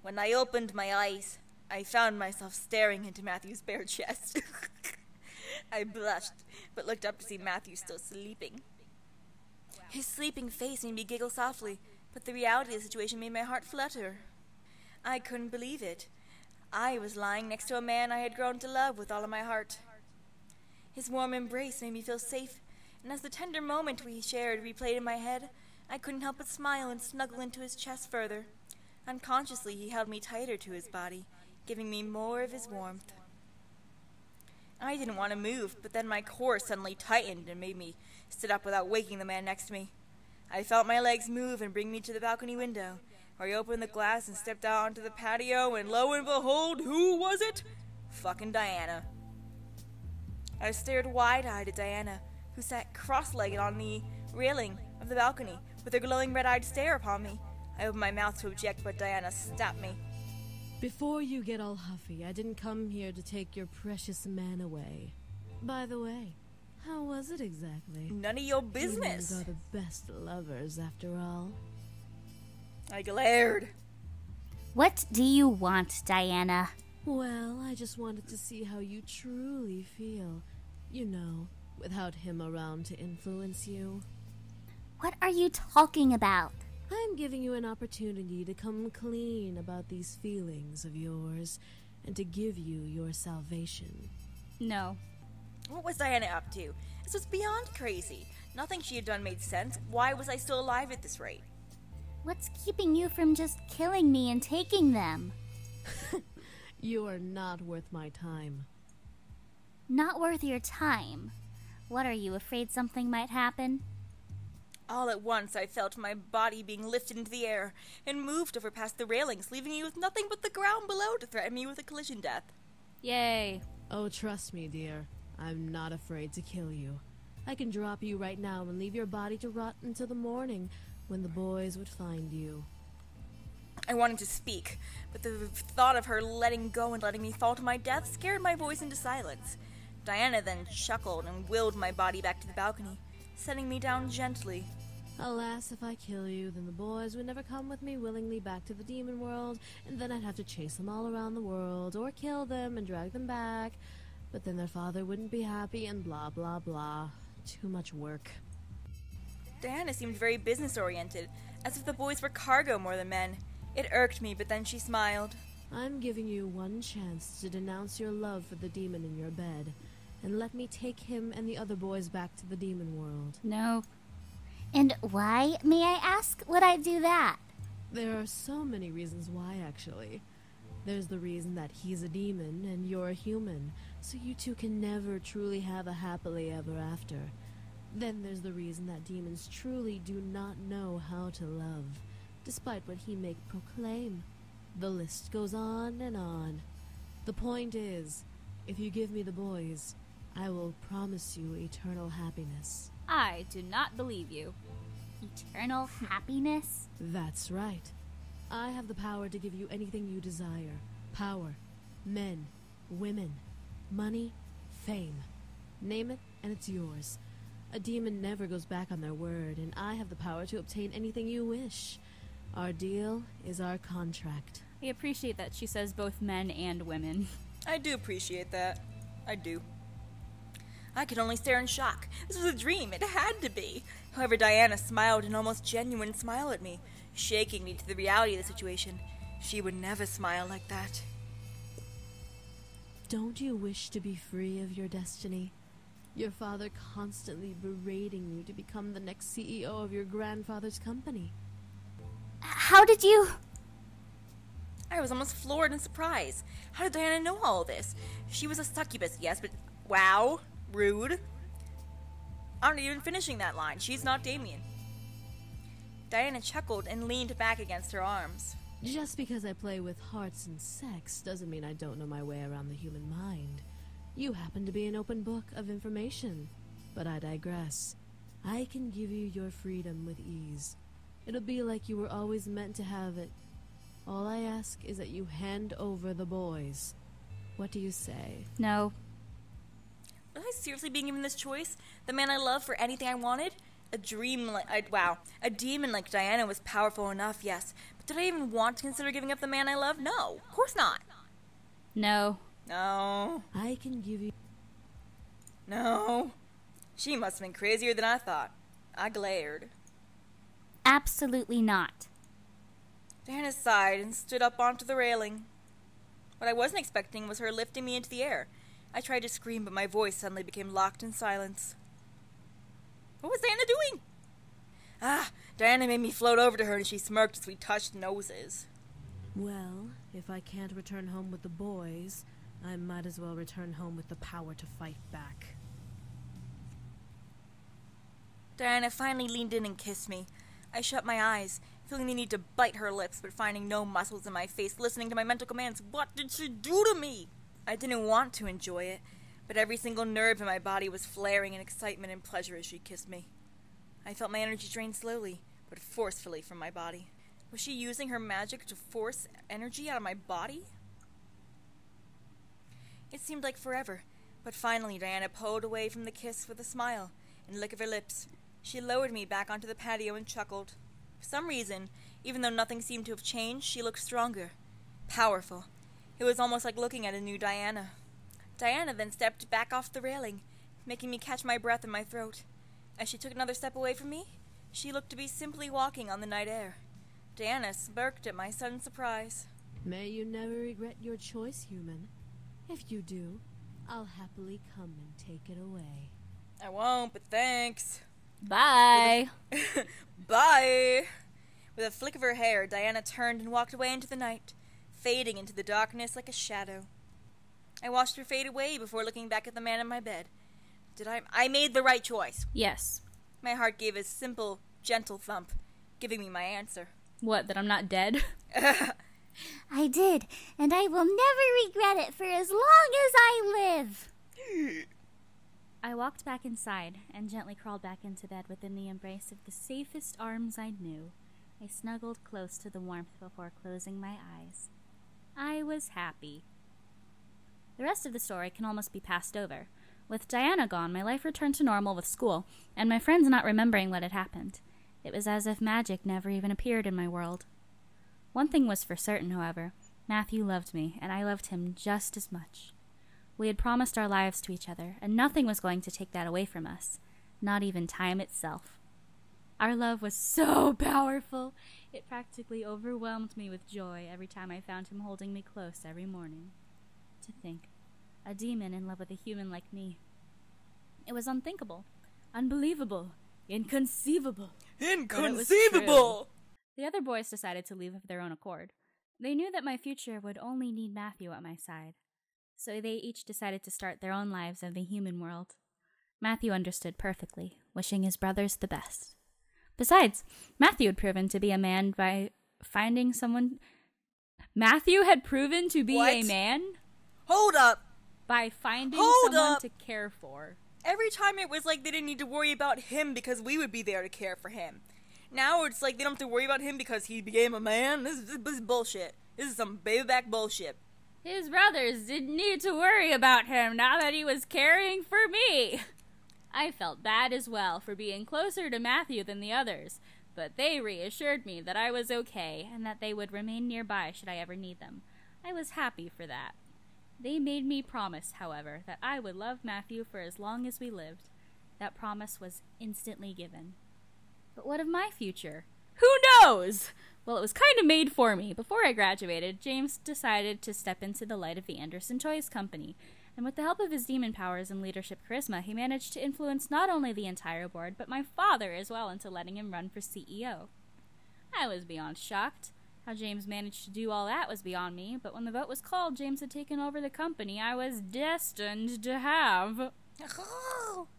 When I opened my eyes, I found myself staring into Matthew's bare chest. I blushed, but looked up to see Matthew still sleeping. His sleeping face made me giggle softly, but the reality of the situation made my heart flutter. I couldn't believe it. I was lying next to a man I had grown to love with all of my heart. His warm embrace made me feel safe, and as the tender moment we shared replayed in my head, I couldn't help but smile and snuggle into his chest further. Unconsciously, he held me tighter to his body, giving me more of his warmth. I didn't want to move, but then my core suddenly tightened and made me sit up without waking the man next to me. I felt my legs move and bring me to the balcony window, where I opened the glass and stepped out onto the patio, and lo and behold, who was it? Fucking Diana. I stared wide-eyed at Diana, who sat cross-legged on the railing of the balcony, with her glowing red-eyed stare upon me. I opened my mouth to object, but Diana stopped me. Before you get all huffy, I didn't come here to take your precious man away. By the way, how was it exactly? None of your business. Humans are the best lovers, after all. I glared. What do you want, Diana? Well, I just wanted to see how you truly feel. You know, without him around to influence you. What are you talking about? I'm giving you an opportunity to come clean about these feelings of yours and to give you your salvation. No. What was Diana up to? This was beyond crazy. Nothing she had done made sense. Why was I still alive at this rate? What's keeping you from just killing me and taking them? You are not worth my time. Not worth your time? What, are you afraid something might happen? All at once, I felt my body being lifted into the air and moved over past the railings, leaving me with nothing but the ground below to threaten me with a collision death. Yay. Oh, trust me, dear. I'm not afraid to kill you. I can drop you right now and leave your body to rot until the morning, when the boys would find you. I wanted to speak, but the thought of her letting go and letting me fall to my death scared my voice into silence. Diana then chuckled and willed my body back to the balcony, setting me down gently. Alas, if I kill you, then the boys would never come with me willingly back to the demon world, and then I'd have to chase them all around the world, or kill them and drag them back. But then their father wouldn't be happy, and blah blah blah. Too much work. Diana seemed very business-oriented, as if the boys were cargo more than men. It irked me, but then she smiled. I'm giving you one chance to denounce your love for the demon in your bed, and let me take him and the other boys back to the demon world. No. And why, may I ask, would I do that? There are so many reasons why, actually. There's the reason that he's a demon and you're a human, so you two can never truly have a happily ever after. Then there's the reason that demons truly do not know how to love, despite what he may proclaim. The list goes on and on. The point is, if you give me the boys, I will promise you eternal happiness. I do not believe you. Eternal happiness? That's right. I have the power to give you anything you desire. Power, men, women, money, fame. Name it, and it's yours. A demon never goes back on their word, and I have the power to obtain anything you wish. Our deal is our contract. I appreciate that she says both men and women. I do appreciate that. I do. I could only stare in shock. This was a dream. It had to be. However, Diana smiled an almost genuine smile at me, shaking me to the reality of the situation. She would never smile like that. Don't you wish to be free of your destiny? Your father constantly berating you to become the next CEO of your grandfather's company. How did you... I was almost floored in surprise. How did Diana know all this? She was a succubus, yes, but wow, rude. I'm not even finishing that line. She's not Damien. Diana chuckled and leaned back against her arms. Just because I play with hearts and sex doesn't mean I don't know my way around the human mind. You happen to be an open book of information. But I digress. I can give you your freedom with ease. It'll be like you were always meant to have it. All I ask is that you hand over the boys. What do you say? No. Was I seriously being given this choice? The man I loved for anything I wanted? A demon like Diana was powerful enough, yes, Did I even want to consider giving up the man I love? No, of course not. No. No. I can give you... No. She must have been crazier than I thought. I glared. Absolutely not. Diana sighed and stood up onto the railing. What I wasn't expecting was her lifting me into the air. I tried to scream, but my voice suddenly became locked in silence. What was Diana doing? Diana made me float over to her, and she smirked as we touched noses. Well, if I can't return home with the boys, I might as well return home with the power to fight back. Diana finally leaned in and kissed me. I shut my eyes, feeling the need to bite her lips, but finding no muscles in my face, listening to my mental commands. What did she do to me? I didn't want to enjoy it, but every single nerve in my body was flaring in excitement and pleasure as she kissed me. I felt my energy drain slowly, but forcefully from my body. Was she using her magic to force energy out of my body? It seemed like forever, but finally Diana pulled away from the kiss with a smile and a lick of her lips. She lowered me back onto the patio and chuckled. For some reason, even though nothing seemed to have changed, she looked stronger, powerful. It was almost like looking at a new Diana. Diana then stepped back off the railing, making me catch my breath in my throat. As she took another step away from me, she looked to be simply walking on the night air. Diana smirked at my sudden surprise. May you never regret your choice, human. If you do, I'll happily come and take it away. I won't, but thanks. Bye. Bye! With a flick of her hair, Diana turned and walked away into the night, fading into the darkness like a shadow. I watched her fade away before looking back at the man in my bed. I made the right choice. Yes. My heart gave a simple, gentle thump, giving me my answer. What, that I'm not dead? I did, and I will never regret it for as long as I live. I walked back inside and gently crawled back into bed within the embrace of the safest arms I knew. I snuggled close to the warmth before closing my eyes. I was happy. The rest of the story can almost be passed over. With Diana gone, my life returned to normal with school, and my friends not remembering what had happened. It was as if magic never even appeared in my world. One thing was for certain, however. Matthew loved me, and I loved him just as much. We had promised our lives to each other, and nothing was going to take that away from us, not even time itself. Our love was so powerful, it practically overwhelmed me with joy every time I found him holding me close every morning. To think, a demon in love with a human like me. It was unthinkable, unbelievable, inconceivable. Inconceivable! The other boys decided to leave of their own accord. They knew that my future would only need Matthew at my side, so they each decided to start their own lives in the human world. Matthew understood perfectly, wishing his brothers the best. Besides, Matthew had proven to be a man by finding someone... Matthew had proven to be a man? Hold up! By finding someone to care for. Every time it was like they didn't need to worry about him because we would be there to care for him. Now it's like they don't have to worry about him because he became a man. This is bullshit. This is some baby-back bullshit. His brothers didn't need to worry about him now that he was caring for me. I felt bad as well for being closer to Matthew than the others, but they reassured me that I was okay and that they would remain nearby should I ever need them. I was happy for that. They made me promise, however, that I would love Matthew for as long as we lived. That promise was instantly given. But what of my future? Who knows? Well, it was kind of made for me. Before I graduated, James decided to step into the light of the Anderson Toys Company, and with the help of his demon powers and leadership charisma, he managed to influence not only the entire board, but my father as well into letting him run for CEO. I was beyond shocked. How James managed to do all that was beyond me, but when the vote was called, James had taken over the company I was destined to have.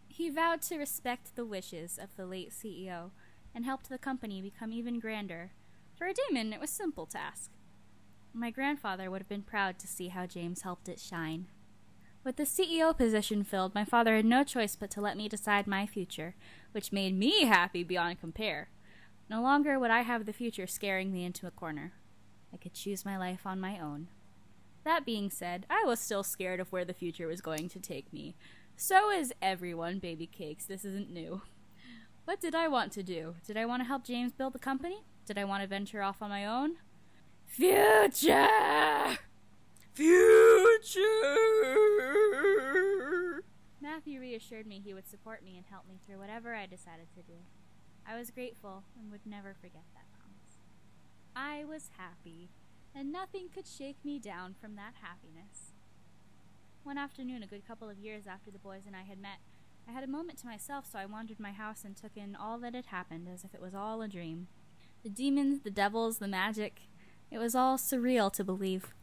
He vowed to respect the wishes of the late CEO, and helped the company become even grander. For a demon, it was a simple task. My grandfather would have been proud to see how James helped it shine. With the CEO position filled, my father had no choice but to let me decide my future, which made me happy beyond compare. No longer would I have the future scaring me into a corner. I could choose my life on my own. That being said, I was still scared of where the future was going to take me. So is everyone, baby cakes. This isn't new. What did I want to do? Did I want to help James build the company? Did I want to venture off on my own? Future! Future! Matthew reassured me he would support me and help me through whatever I decided to do. I was grateful and would never forget that promise. I was happy, and nothing could shake me down from that happiness. One afternoon, a good couple of years after the boys and I had met, I had a moment to myself, so I wandered my house and took in all that had happened as if it was all a dream. The demons, the devils, the magic, it was all surreal to believe.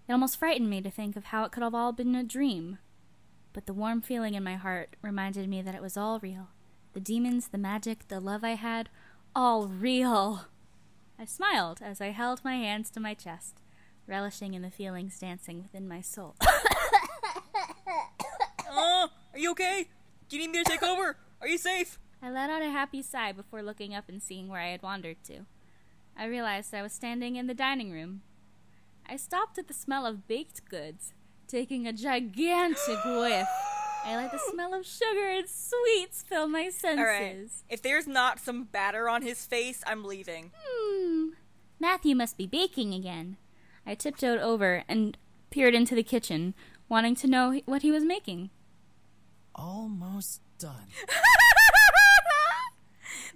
It almost frightened me to think of how it could have all been a dream. But the warm feeling in my heart reminded me that it was all real. The demons, the magic, the love I had, all real. I smiled as I held my hands to my chest, relishing in the feelings dancing within my soul. Are you okay? Do you need me to take over? Are you safe? I let out a happy sigh before looking up and seeing where I had wandered to. I realized I was standing in the dining room. I stopped at the smell of baked goods, taking a gigantic whiff. I let the smell of sugar and sweets fill my senses. Alright, if there's not some batter on his face, I'm leaving. Matthew must be baking again. I tiptoed over and peered into the kitchen, wanting to know what he was making. Almost done.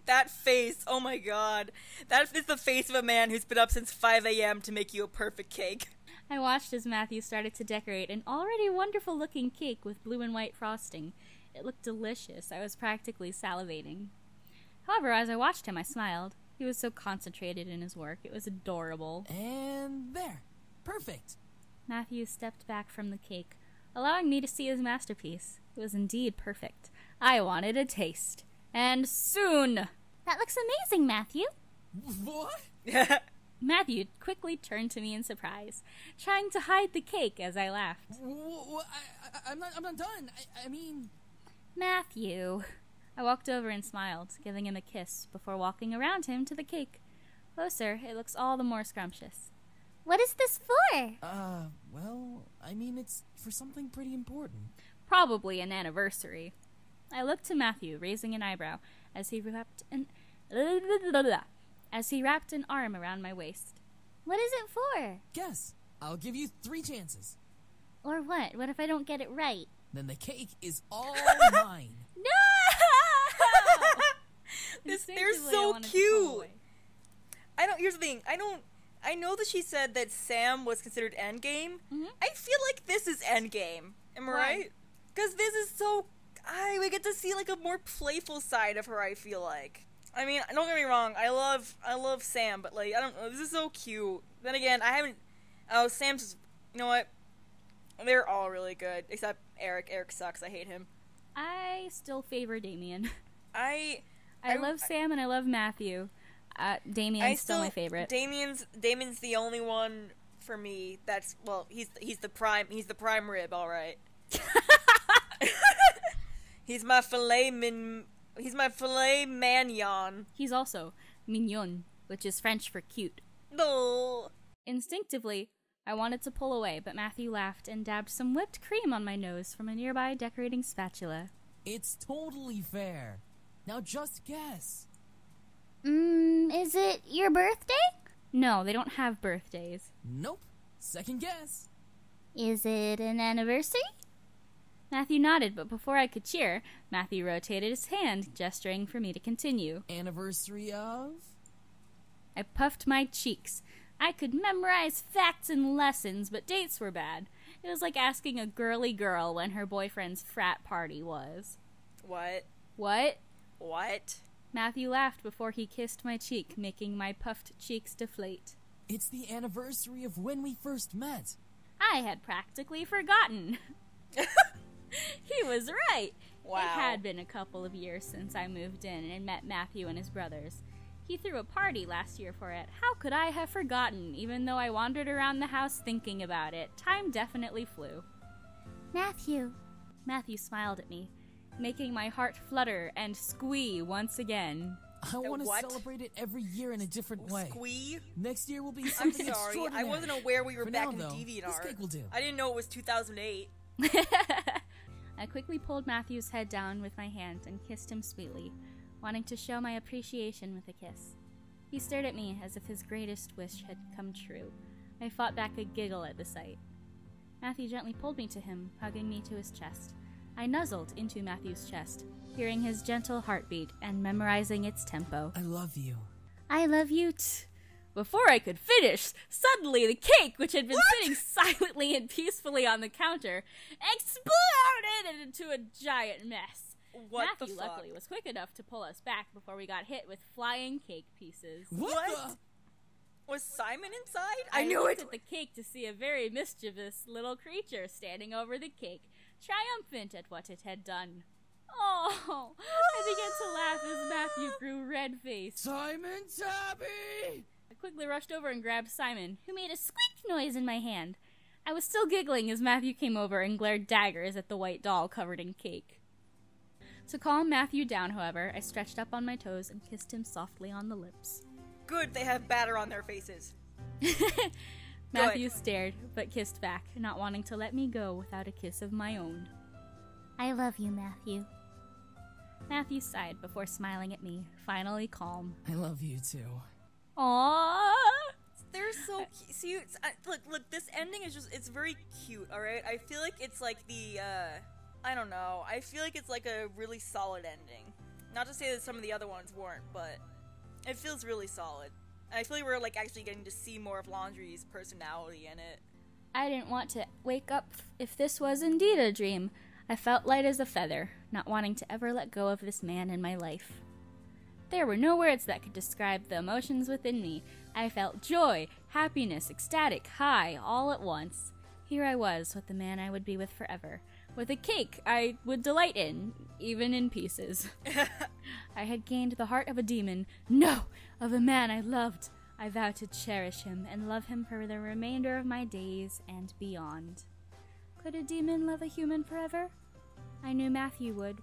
That face, oh my god. That is the face of a man who's been up since 5 a.m. to make you a perfect cake. I watched as Matthew started to decorate an already wonderful-looking cake with blue and white frosting. It looked delicious. I was practically salivating. However, as I watched him, I smiled. He was so concentrated in his work. It was adorable. And there. Perfect. Matthew stepped back from the cake, allowing me to see his masterpiece. It was indeed perfect. I wanted a taste. And soon! That looks amazing, Matthew. What? Matthew quickly turned to me in surprise, trying to hide the cake as I laughed. I'm not done. I mean... Matthew. I walked over and smiled, giving him a kiss before walking around him to the cake. Closer, it looks all the more scrumptious. What is this for? Well, I mean, it's for something pretty important. Probably an anniversary. I looked to Matthew, raising an eyebrow, as he wrapped an arm around my waist. What is it for? Guess. I'll give you 3 chances. Or what? What if I don't get it right? Then the cake is all mine. No! They're so cute. Here's the thing. I know that she said that Sam was considered endgame. Mm-hmm. I feel like this is endgame. Am I right? Because this is so... we get to see, like, a more playful side of her, I feel like. I mean, don't get me wrong, I love Sam, but, like, I don't know, this is so cute. Then again, Sam's just, you know what? They're all really good, except Eric. Eric sucks, I hate him. I still favor Damien. I love Sam and I love Matthew. Damien's still my favorite. Damien's the only one for me that's, well, he's the prime rib, alright. He's my filet mignon. He's also mignon, which is French for cute. No. Instinctively, I wanted to pull away, but Matthew laughed and dabbed some whipped cream on my nose from a nearby decorating spatula. It's totally fair. Now just guess. Is it your birthday? No, they don't have birthdays. Nope. Second guess. Is it an anniversary? Matthew nodded, but before I could cheer, Matthew rotated his hand, gesturing for me to continue. Anniversary of? I puffed my cheeks. I could memorize facts and lessons, but dates were bad. It was like asking a girly girl when her boyfriend's frat party was. What? What? What? Matthew laughed before he kissed my cheek, making my puffed cheeks deflate. It's the anniversary of when we first met. I had practically forgotten. He was right. Wow. It had been a couple of years since I moved in and met Matthew and his brothers. He threw a party last year for it. How could I have forgotten, even though I wandered around the house thinking about it? Time definitely flew. Matthew. Matthew smiled at me, making my heart flutter and squee once again. I want to what? celebrate it every year in a different way. Squee? Next year will be I'm something sorry, extraordinary. I wasn't aware we were For back now, in though, DeviantArt. this cake will do. I didn't know it was 2008. I quickly pulled Matthew's head down with my hand and kissed him sweetly, wanting to show my appreciation with a kiss. He stared at me as if his greatest wish had come true. I fought back a giggle at the sight. Matthew gently pulled me to him, hugging me to his chest. I nuzzled into Matthew's chest, hearing his gentle heartbeat and memorizing its tempo. I love you. I love you Before I could finish, suddenly the cake, which had been sitting silently and peacefully on the counter, exploded into a giant mess. Matthew, luckily, was quick enough to pull us back before we got hit with flying cake pieces. What? Was Simon inside? I looked at the cake to see a very mischievous little creature standing over the cake, triumphant at what it had done. Oh, I began to laugh as Matthew grew red-faced. Simon Tabbyyyy! I quickly rushed over and grabbed Simon, who made a squeak noise in my hand. I was still giggling as Matthew came over and glared daggers at the white doll covered in cake. To calm Matthew down, however, I stretched up on my toes and kissed him softly on the lips. Good, they have batter on their faces. Matthew stared, but kissed back, not wanting to let me go without a kiss of my own. I love you, Matthew. Matthew sighed before smiling at me, finally calm. I love you too. Aww! They're so cute. Look, this ending is it's very cute, alright? I feel like it's like I don't know. I feel like it's like a really solid ending. Not to say that some of the other ones weren't, but it feels really solid. I feel like we're like actually getting to see more of Laundry's personality in it. I didn't want to wake up if this was indeed a dream. I felt light as a feather, not wanting to ever let go of this man in my life. There were no words that could describe the emotions within me. I felt joy, happiness, ecstatic, high, all at once. Here I was with the man I would be with forever, with a cake I would delight in, even in pieces. I had gained the heart of a demon, no, of a man I loved. I vowed to cherish him and love him for the remainder of my days and beyond. Could a demon love a human forever? I knew Matthew would.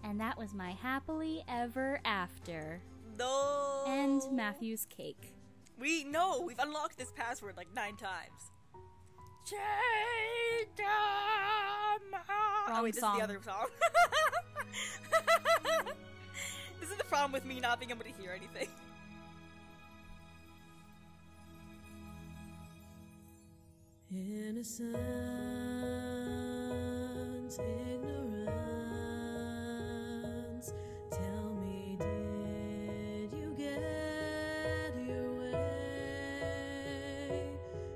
And that was my happily ever after. No. And Matthew's cake. We've unlocked this password like 9 times. Wrong this song. is the other song. This is the problem with me not being able to hear anything. Innocent ignorance. Tell me, did you get your way?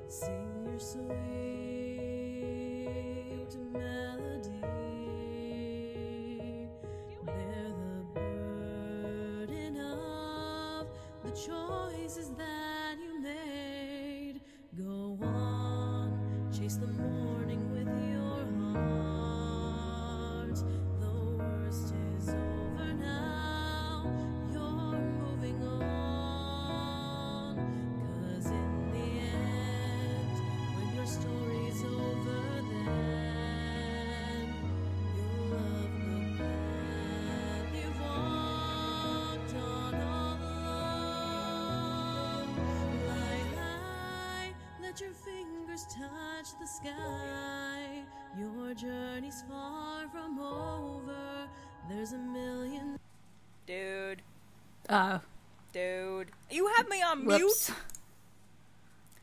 Sing your sweet melody. Bear the burden of the choices that you made. Go on, chase the morning with your heart. The worst is over now. You're moving on. 'Cause in the end, when your story's over, then you'll love the path you've walked on all along. Fly high, let your fingers touch the sky. Your journey's far from over. There's a million. Dude. Oh. Dude. You have me on Whoops. mute?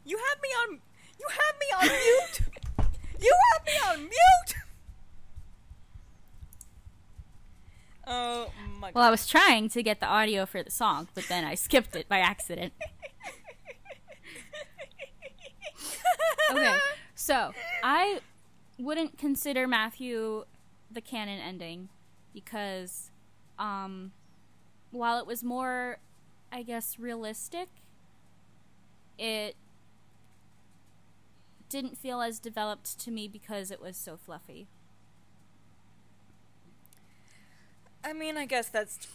You have me on mute? You have me on mute? Oh my god. Well, I was trying to get the audio for the song, but then I skipped it by accident. Okay, so I wouldn't consider Matthew the canon ending because while it was more, I guess, realistic, it didn't feel as developed to me because it was so fluffy. I mean, I guess that's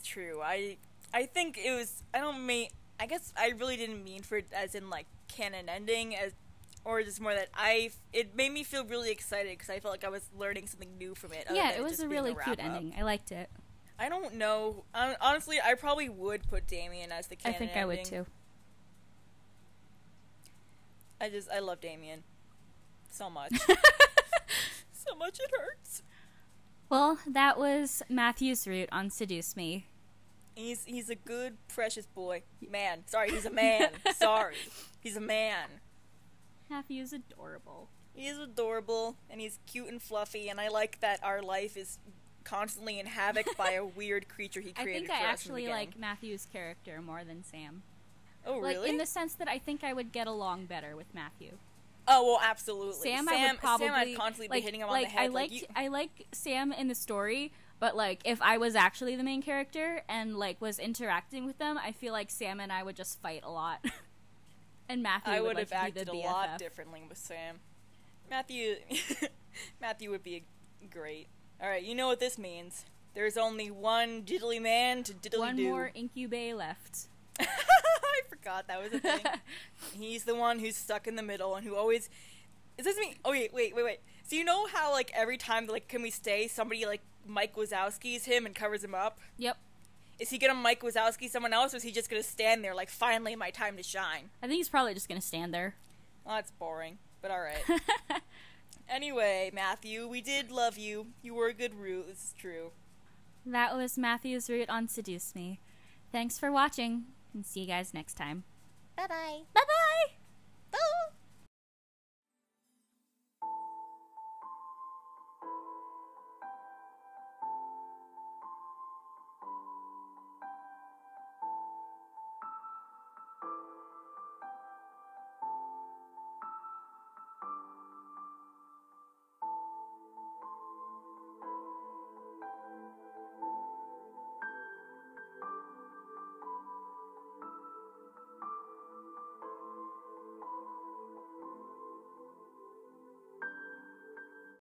true. I think it was. I guess I really didn't mean for it as in like canon ending, or just more that it made me feel really excited because I felt like I was learning something new from it. Yeah, it was a really cute ending. I liked it. I don't know. Honestly, I probably would put Damien as the canon I think ending. I would too. I love Damien so much. So much it hurts. Well, that was Matthew's route on Seduce Me. He's a good, precious boy. Man. Sorry, he's a man. Sorry. He's a man. Matthew's adorable. He is adorable, and he's cute and fluffy, and I like that our life is constantly in havoc by a weird creature he I created think for I us actually in the like Matthew's character more than Sam. Oh, really? Like, in the sense that I think I would get along better with Matthew. Oh, well, absolutely. Sam I would probably... Sam, I'd constantly be hitting him on the head. I like Sam in the story, but, like, if I was actually the main character and, like, was interacting with them, I feel like Sam and I would just fight a lot. And Matthew would have acted be the a BFF. lot differently with Sam. Matthew would be great. Alright, you know what this means. There's only one diddly man to diddly One do. more incubay left. I forgot that was a thing. He's the one who's stuck in the middle and who always... Is this me? Oh, wait. So you know how, like, every time, like, Can We Stay, somebody, like, Mike Wazowski's him and covers him up? Yep. Is he gonna Mike Wazowski someone else, or is he just gonna stand there, like, finally my time to shine? I think he's probably just gonna stand there. Well, that's boring, but alright. Anyway, Matthew, we did love you. You were a good root, this is true. That was Matthew's route on Seduce Me. Thanks for watching, and see you guys next time. Bye-bye. Bye-bye!